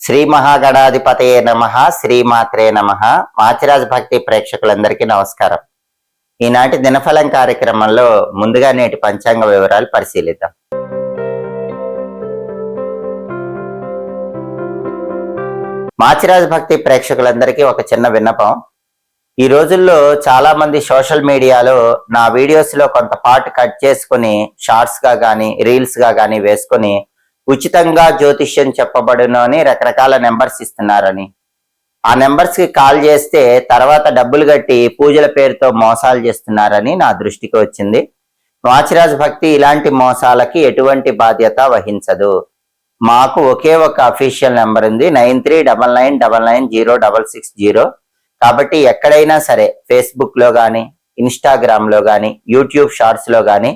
శ్రీ మహాగణాధిపతయే నమః, శ్రీమాత్రే నమః. మాచిరాజ్ భక్తి ప్రేక్షకులందరికీ నమస్కారం. ఈనాటి దినఫలం కార్యక్రమంలో ముందుగా నేటి పంచాంగ వివరాలు పరిశీలిద్దాం. మాచిరాజ్ భక్తి ప్రేక్షకులందరికీ ఒక చిన్న విన్నపం. ఈ రోజుల్లో చాలా మంది సోషల్ మీడియాలో నా వీడియోస్ లో కొంత పార్ట్ కట్ చేసుకుని షార్ట్స్ గా గానీ రీల్స్ గా గానీ వేసుకుని ఉచితంగా జ్యోతిష్యం చెప్పబడును అని రకరకాల నెంబర్స్ ఇస్తున్నారని, ఆ నెంబర్స్ కి కాల్ చేస్తే తర్వాత డబ్బులు కట్టి పూజల పేరుతో మోసాలు చేస్తున్నారని నా దృష్టికి వచ్చింది. మాచిరాజ్ భక్తి ఇలాంటి మోసాలకి ఎటువంటి బాధ్యత వహించదు. మాకు ఒకే ఒక అఫీషియల్ నెంబర్ ఉంది, 9399990660. కాబట్టి ఎక్కడైనా సరే ఫేస్బుక్ లో కానీ, ఇన్స్టాగ్రామ్ లో కానీ, యూట్యూబ్ షార్ట్స్ లో కానీ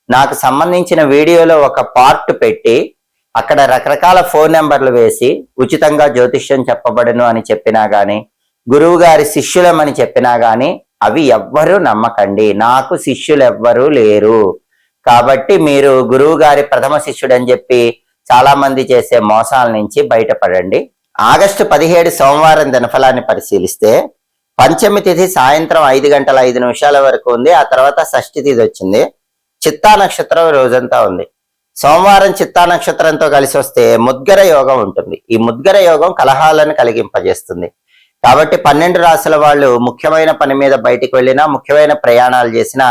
నాకు సంబంధించిన వీడియోలో ఒక పార్ట్ పెట్టి అక్కడ రకరకాల ఫోన్ నెంబర్లు వేసి ఉచితంగా జ్యోతిష్యం చెప్పబడును అని చెప్పినా గాని, గురువు గారి శిష్యులమని చెప్పినా గాని అవి ఎవ్వరూ నమ్మకండి. నాకు శిష్యులు ఎవ్వరూ లేరు. కాబట్టి మీరు గురువు గారి ప్రథమ శిష్యుడని చెప్పి చాలా మంది చేసే మోసాల నుంచి బయటపడండి. ఆగస్టు 17 సోమవారం దినఫలాన్ని పరిశీలిస్తే పంచమి తిథి సాయంత్రం 5:05 వరకు ఉంది. ఆ తర్వాత షష్ఠి తిథి వచ్చింది. చిత్తా నక్షత్రం రోజంతా ఉంది. సోమవారం చిత్తా నక్షత్రంతో కలిసి వస్తే ముద్గర యోగం ఉంటుంది. ఈ ముద్గర యోగం కలహాలను కలిగింపజేస్తుంది. కాబట్టి 12 రాశుల వాళ్ళు ముఖ్యమైన పని మీద బయటికి వెళ్ళినా, ముఖ్యమైన ప్రయాణాలు చేసినా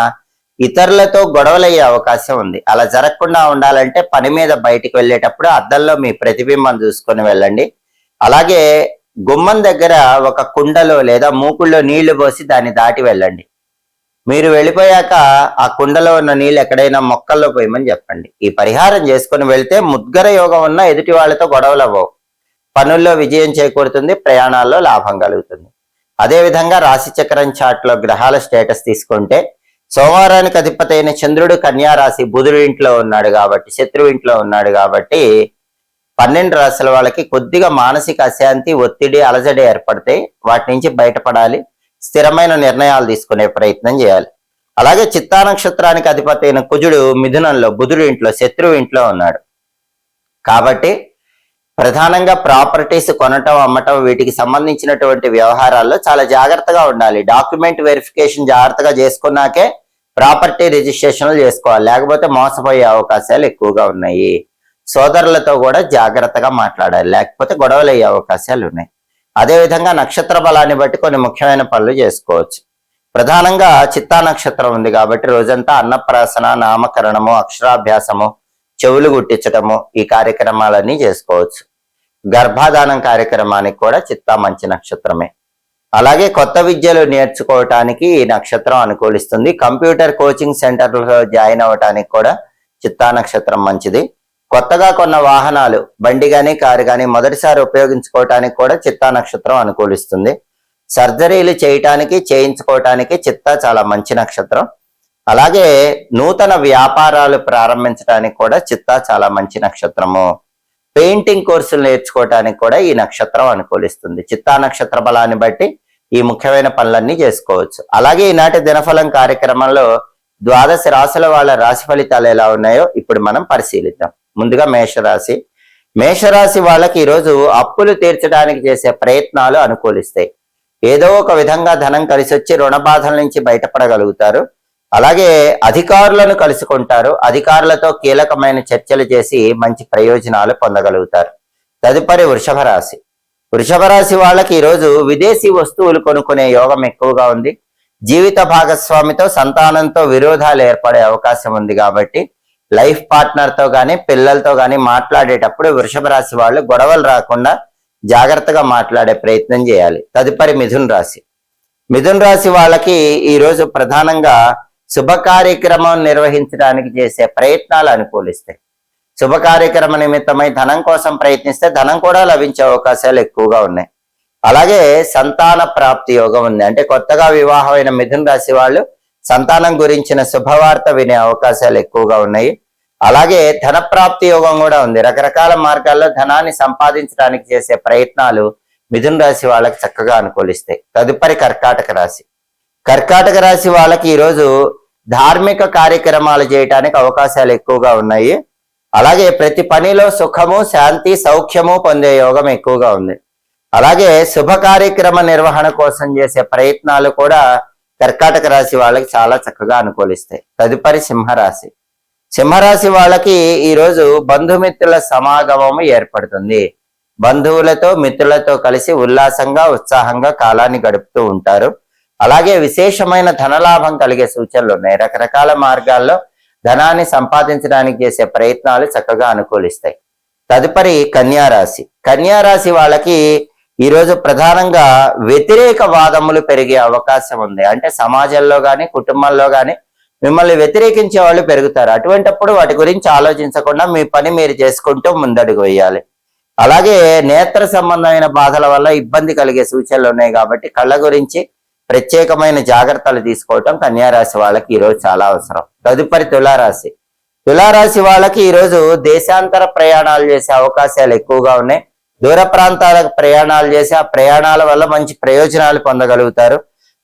ఇతరులతో గొడవలయ్యే అవకాశం ఉంది. అలా జరగకుండా ఉండాలంటే పని మీద బయటికి వెళ్ళేటప్పుడు అద్దంలో మీ ప్రతిబింబం చూసుకొని వెళ్ళండి. అలాగే గుమ్మం దగ్గర ఒక కుండలో లేదా మూకుల్లో నీళ్లు పోసి దాన్ని దాటి వెళ్ళండి. మీరు వెళ్ళిపోయాక ఆ కుండలో ఉన్న నీళ్ళు ఎక్కడైనా మొక్కల్లో పోయమని చెప్పండి. ఈ పరిహారం చేసుకుని వెళ్తే ముద్గర యోగం ఉన్న ఎదుటి వాళ్ళతో గొడవలు అవ్వవు, పనుల్లో విజయం చేకూరుతుంది, ప్రయాణాల్లో లాభం కలుగుతుంది. అదేవిధంగా రాశి చక్రం చార్ట్ లో గ్రహాల స్టేటస్ తీసుకుంటే సోమవారానికి అధిపతి అయిన చంద్రుడు కన్యా రాశి, బుధుడు ఇంట్లో ఉన్నాడు కాబట్టి, శత్రువు ఇంట్లో ఉన్నాడు కాబట్టి 12 రాశుల వాళ్ళకి కొద్దిగా మానసిక అశాంతి, ఒత్తిడి, అలజడి ఏర్పడతాయి. వాటి నుంచి బయటపడాలి. స్థిరమైన నిర్ణయాలు తీసుకునే ప్రయత్నం చేయాలి. అలాగే చిత్తా నక్షత్రానికి అధిపతి అయిన కుజుడు మిథునంలో, బుధుడు ఇంట్లో, శత్రువు ఇంట్లో ఉన్నాడు కాబట్టి ప్రధానంగా ప్రాపర్టీస్ కొనటం, అమ్మటం, వీటికి సంబంధించినటువంటి వ్యవహారాల్లో చాలా జాగ్రత్తగా ఉండాలి. డాక్యుమెంట్ వెరిఫికేషన్ జాగ్రత్తగా చేసుకున్నాకే ప్రాపర్టీ రిజిస్ట్రేషన్లు చేసుకోవాలి, లేకపోతే మోసపోయే అవకాశాలు ఎక్కువగా ఉన్నాయి. సోదరులతో కూడా జాగ్రత్తగా మాట్లాడాలి, లేకపోతే గొడవలు అయ్యే అవకాశాలు ఉన్నాయి. అదేవిధంగా నక్షత్ర బలాన్ని బట్టి కొన్ని ముఖ్యమైన పనులు చేసుకోవచ్చు. ప్రధానంగా చిత్తా నక్షత్రం ఉంది కాబట్టి రోజంతా అన్నప్రాసన, నామకరణము, అక్షరాభ్యాసము, చెవులు గుట్టించటము, ఈ కార్యక్రమాలన్నీ చేసుకోవచ్చు. గర్భాధానం కార్యక్రమానికి కూడా చిత్తా మంచి నక్షత్రమే. అలాగే కొత్త విద్యలు నేర్చుకోవటానికి ఈ నక్షత్రం అనుకూలిస్తుంది. కంప్యూటర్ కోచింగ్ సెంటర్లో జాయిన్ అవ్వటానికి కూడా చిత్తా నక్షత్రం మంచిది. కొత్తగా కొన్న వాహనాలు, బండి గాని కారు గాని మొదటిసారి ఉపయోగించుకోవటానికి కూడా చిత్తా నక్షత్రం అనుకూలిస్తుంది. సర్జరీలు చేయటానికి, చేయించుకోవటానికి చిత్తా చాలా మంచి నక్షత్రం. అలాగే నూతన వ్యాపారాలు ప్రారంభించడానికి కూడా చిత్తా చాలా మంచి నక్షత్రము. పెయింటింగ్ కోర్సులు నేర్చుకోవటానికి కూడా ఈ నక్షత్రం అనుకూలిస్తుంది. చిత్తా నక్షత్ర బలాన్ని బట్టి ఈ ముఖ్యమైన పనులన్నీ చేసుకోవచ్చు. అలాగే ఈనాటి దినఫలం కార్యక్రమంలో 12 రాశుల వాళ్ళ రాశి ఫలితాలు ఎలా ఉన్నాయో ఇప్పుడు మనం పరిశీలిద్దాం. ముందుగా మేషరాశి. మేషరాశి వాళ్ళకి ఈరోజు అప్పులు తీర్చడానికి చేసే ప్రయత్నాలు అనుకూలిస్తాయి. ఏదో ఒక విధంగా ధనం కలిసి వచ్చి రుణ బాధల నుంచి బయటపడగలుగుతారు. అలాగే అధికారులను కలుసుకుంటారు. అధికారులతో కీలకమైన చర్చలు చేసి మంచి ప్రయోజనాలు పొందగలుగుతారు. తదుపరి వృషభ రాశి. వృషభ రాశి వాళ్ళకి ఈరోజు విదేశీ వస్తువులు కొనుక్కునే యోగం ఎక్కువగా ఉంది. జీవిత భాగస్వామితో, సంతానంతో విరోధాలు ఏర్పడే అవకాశం ఉంది కాబట్టి లైఫ్ పార్ట్నర్ తో గానీ, పిల్లలతో గానీ మాట్లాడేటప్పుడు వృషభ రాశి వాళ్ళు గొడవలు రాకుండా జాగ్రత్తగా మాట్లాడే ప్రయత్నం చేయాలి. తదుపరి మిథున రాశి. మిథున రాశి వాళ్ళకి ఈరోజు ప్రధానంగా శుభ కార్యక్రమం నిర్వహించడానికి చేసే ప్రయత్నాలు అనుకూలిస్తాయి. శుభ కార్యక్రమ నిమిత్తమై ధనం కోసం ప్రయత్నిస్తే ధనం కూడా లభించే అవకాశాలు ఎక్కువగా ఉన్నాయి. అలాగే సంతాన ప్రాప్తి యోగం ఉంది. అంటే కొత్తగా వివాహమైన మిథున రాశి వాళ్ళు సంతానం గురించిన శుభవార్త వినే అవకాశాలు ఎక్కువగా ఉన్నాయి. అలాగే ధన ప్రాప్తి యోగం కూడా ఉంది. రకరకాల మార్గాల్లో ధనాన్ని సంపాదించడానికి చేసే ప్రయత్నాలు మిథున రాశి వాళ్ళకి చక్కగా అనుకూలిస్తాయి. తదుపరి కర్కాటక రాశి. కర్కాటక రాశి వాళ్ళకి ఈరోజు ధార్మిక కార్యక్రమాలు చేయటానికి అవకాశాలు ఎక్కువగా ఉన్నాయి. అలాగే ప్రతి పనిలో సుఖము, శాంతి, సౌఖ్యము పొందే యోగం ఎక్కువగా ఉంది. అలాగే శుభ కార్యక్రమ నిర్వహణ కోసం చేసే ప్రయత్నాలు కూడా కర్కాటక రాశి వాళ్ళకి చాలా చక్కగా అనుకూలిస్తాయి. తదుపరి సింహరాశి. సింహరాశి వాళ్ళకి ఈరోజు బంధుమిత్రుల సమాగమము ఏర్పడుతుంది. బంధువులతో, మిత్రులతో కలిసి ఉల్లాసంగా, ఉత్సాహంగా కాలాన్ని గడుపుతూ ఉంటారు. అలాగే విశేషమైన ధనలాభం కలిగే సూచనలు ఉన్నాయి. రకరకాల మార్గాల్లో ధనాన్ని సంపాదించడానికి చేసే ప్రయత్నాలు చక్కగా అనుకూలిస్తాయి. తదుపరి కన్యారాశి. కన్యారాశి వాళ్ళకి ఈరోజు ప్రధానంగా వ్యతిరేక వాదములు పెరిగే అవకాశం ఉంది. అంటే సమాజంలో కానీ, కుటుంబంలో కానీ మిమ్మల్ని వ్యతిరేకించే వాళ్ళు పెరుగుతారు. అటువంటప్పుడు వాటి గురించి ఆలోచించకుండా మీ పని మీరు చేసుకుంటూ ముందడుగు వేయాలి. అలాగే నేత్ర సంబంధమైన బాధల వల్ల ఇబ్బంది కలిగే సూచనలు ఉన్నాయి కాబట్టి కళ్ళ గురించి ప్రత్యేకమైన జాగ్రత్తలు తీసుకోవటం కన్యారాశి వాళ్ళకి ఈరోజు చాలా అవసరం. తదుపరి తులారాశి. తులారాశి వాళ్ళకి ఈరోజు దేశాంతర ప్రయాణాలు చేసే అవకాశాలు ఎక్కువగా ఉన్నాయి. దూర ప్రాంతాలకు ప్రయాణాలు చేసి ఆ ప్రయాణాల వల్ల మంచి ప్రయోజనాలు పొందగలుగుతారు.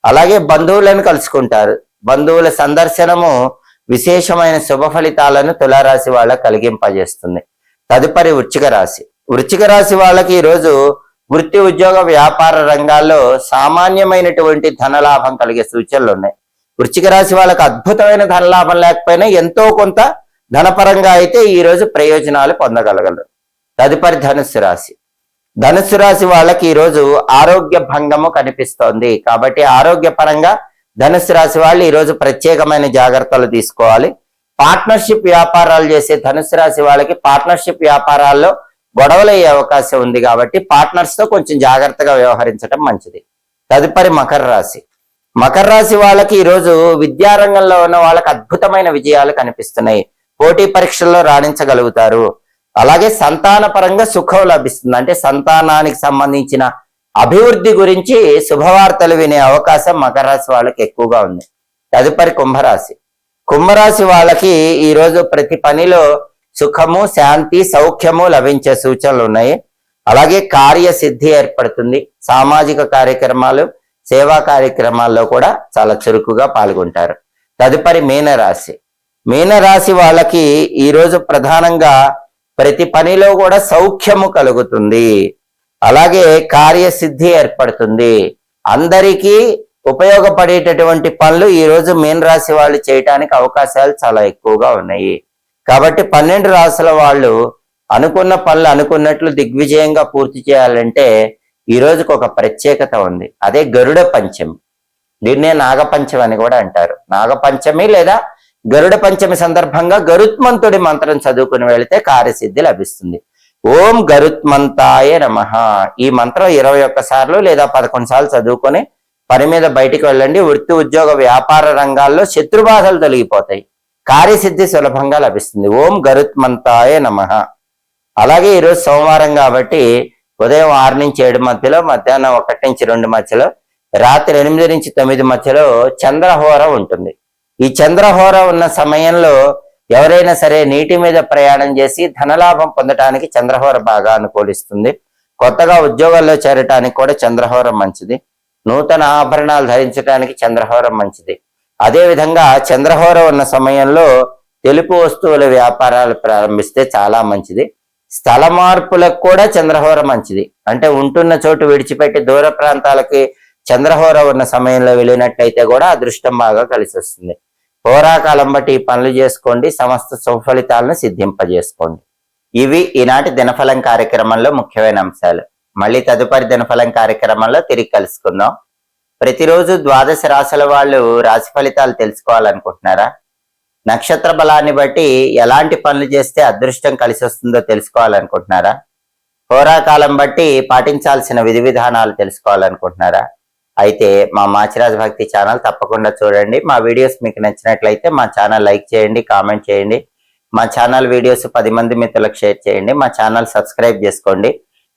అలాగే బంధువులను కలుసుకుంటారు. బంధువుల సందర్శనము విశేషమైన శుభ ఫలితాలను తులారాశి వాళ్ళకు కలిగింపజేస్తుంది. తదుపరి వృశ్చిక రాశి. వృశ్చిక రాశి వాళ్ళకి ఈరోజు వృత్తి, ఉద్యోగ, వ్యాపార రంగాల్లో సామాన్యమైనటువంటి ధనలాభం కలిగే సూచనలు ఉన్నాయి. వృశ్చిక రాశి వాళ్ళకి అద్భుతమైన ధనలాభం లేకపోయినా ఎంతో కొంత ధనపరంగా అయితే ఈరోజు ప్రయోజనాలు పొందగలగలరు. తదుపరి ధనుస్సు రాశి. ధనుస్సు రాశి వాళ్ళకి ఈరోజు ఆరోగ్య భంగము కనిపిస్తోంది. కాబట్టి ఆరోగ్యపరంగా ధనుస్సు రాశి వాళ్ళు ఈరోజు ప్రత్యేకమైన జాగ్రత్తలు తీసుకోవాలి. పార్ట్నర్షిప్ వ్యాపారాలు చేసే ధనుస్సు రాశి వాళ్ళకి పార్ట్నర్షిప్ వ్యాపారాల్లో గొడవలు అయ్యే అవకాశం ఉంది కాబట్టి పార్ట్నర్స్ తో కొంచెం జాగ్రత్తగా వ్యవహరించడం మంచిది. తదుపరి మకర రాశి. మకర రాశి వాళ్ళకి ఈరోజు విద్యారంగంలో ఉన్న వాళ్ళకి అద్భుతమైన విజయాలు కనిపిస్తున్నాయి. పోటీ పరీక్షల్లో రాణించగలుగుతారు. అలాగే సంతాన పరంగా సుఖం లభిస్తుంది. అంటే సంతానానికి సంబంధించిన అభివృద్ధి గురించి శుభవార్తలు వినే అవకాశం మకర రాశి వాళ్ళకి ఎక్కువగా ఉంది. తదుపరి కుంభరాశి. కుంభరాశి వాళ్ళకి ఈరోజు ప్రతి పనిలో సుఖము, శాంతి, సౌఖ్యము లభించే సూచనలు ఉన్నాయి. అలాగే కార్యసిద్ధి ఏర్పడుతుంది. సామాజిక కార్యక్రమాలు, సేవా కార్యక్రమాల్లో కూడా చాలా చురుకుగా పాల్గొంటారు. తదుపరి మీనరాశి. మీనరాశి వాళ్ళకి ఈరోజు ప్రధానంగా ప్రతి పనిలో కూడా సౌఖ్యము కలుగుతుంది. అలాగే కార్యసిద్ధి ఏర్పడుతుంది. అందరికీ ఉపయోగపడేటటువంటి పనులు ఈరోజు మీనరాశి వాళ్ళు చేయటానికి అవకాశాలు చాలా ఎక్కువగా ఉన్నాయి. కాబట్టి 12 రాశుల వాళ్ళు అనుకున్న పనులు అనుకున్నట్లు దిగ్విజయంగా పూర్తి చేయాలంటే ఈ రోజుకు ఒక ప్రత్యేకత ఉంది. అదే గరుడ పంచమి. దీన్నే నాగపంచమి అని కూడా అంటారు. నాగపంచమి లేదా గరుడ పంచమి సందర్భంగా గరుత్మంతుడి మంత్రం చదువుకుని వెళితే కార్యసిద్ధి లభిస్తుంది. ఓం గరుత్మంతాయ నమః. ఈ మంత్రం 21 సార్లు లేదా 11 సార్లు చదువుకొని పని మీద బయటికి వెళ్ళండి. వృత్తి, ఉద్యోగ, వ్యాపార రంగాల్లో శత్రుబాధలు తొలగిపోతాయి. కార్యసిద్ధి సులభంగా లభిస్తుంది. ఓం గరుత్మంతాయ నమః. అలాగే ఈరోజు సోమవారం కాబట్టి ఉదయం 6 నుంచి 7 మధ్యలో, మధ్యాహ్నం 1 నుంచి 2 మధ్యలో, రాత్రి 8 నుంచి 9 మధ్యలో చంద్రహోర ఉంటుంది. ఈ చంద్రహోర ఉన్న సమయంలో ఎవరైనా సరే నీటి మీద ప్రయాణం చేసి ధనలాభం పొందటానికి చంద్రహోర బాగా అనుకూలిస్తుంది. కొత్తగా ఉద్యోగాల్లో చేరటానికి కూడా చంద్రహోరం మంచిది. నూతన ఆభరణాలు ధరించడానికి చంద్రహోరం మంచిది. అదే విధంగా చంద్రహోర ఉన్న సమయంలో తెలుపు వస్తువుల వ్యాపారాలు ప్రారంభిస్తే చాలా మంచిది. స్థల మార్పులకు కూడా చంద్రహోర మంచిది. అంటే ఉంటున్న చోటు విడిచిపెట్టి దూర ప్రాంతాలకి చంద్రహోర ఉన్న సమయంలో వెళ్ళినట్లయితే కూడా అదృష్టం బాగా కలిసి వస్తుంది. హోరాకాలం బట్టి పనులు చేసుకోండి. సమస్త సుఫలితాలను సిద్ధింపజేసుకోండి. ఇవి ఈనాటి దినఫలం కార్యక్రమంలో ముఖ్యమైన అంశాలు. మళ్ళీ తదుపరి దినఫలం కార్యక్రమంలో తిరిగి కలుసుకుందాం. ప్రతిరోజు 12 రాశుల వాళ్ళు రాశి ఫలితాలు తెలుసుకోవాలనుకుంటున్నారా? నక్షత్ర బలాన్ని బట్టి ఎలాంటి పనులు చేస్తే అదృష్టం కలిసి వస్తుందో తెలుసుకోవాలనుకుంటున్నారా? హోరాకాలం బట్టి పాటించాల్సిన విధి విధానాలు తెలుసుకోవాలనుకుంటున్నారా? అయితే మా మాచిరాజ్ భక్తి ఛానల్ తప్పకుండా చూడండి. మా వీడియోస్ మీకు నచ్చినట్లయితే మా ఛానల్ లైక్ చేయండి, కామెంట్ చేయండి. మా ఛానల్ వీడియోస్ 10 మంది మిత్రులకు షేర్ చేయండి. మా ఛానల్ సబ్స్క్రైబ్ చేసుకోండి.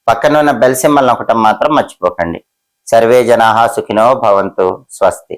పక్కన ఉన్న బెల్ సింబల్ నొక్కటం మాత్రం మర్చిపోకండి. సర్వే జనాః సుఖినో భవంతు. స్వస్తి.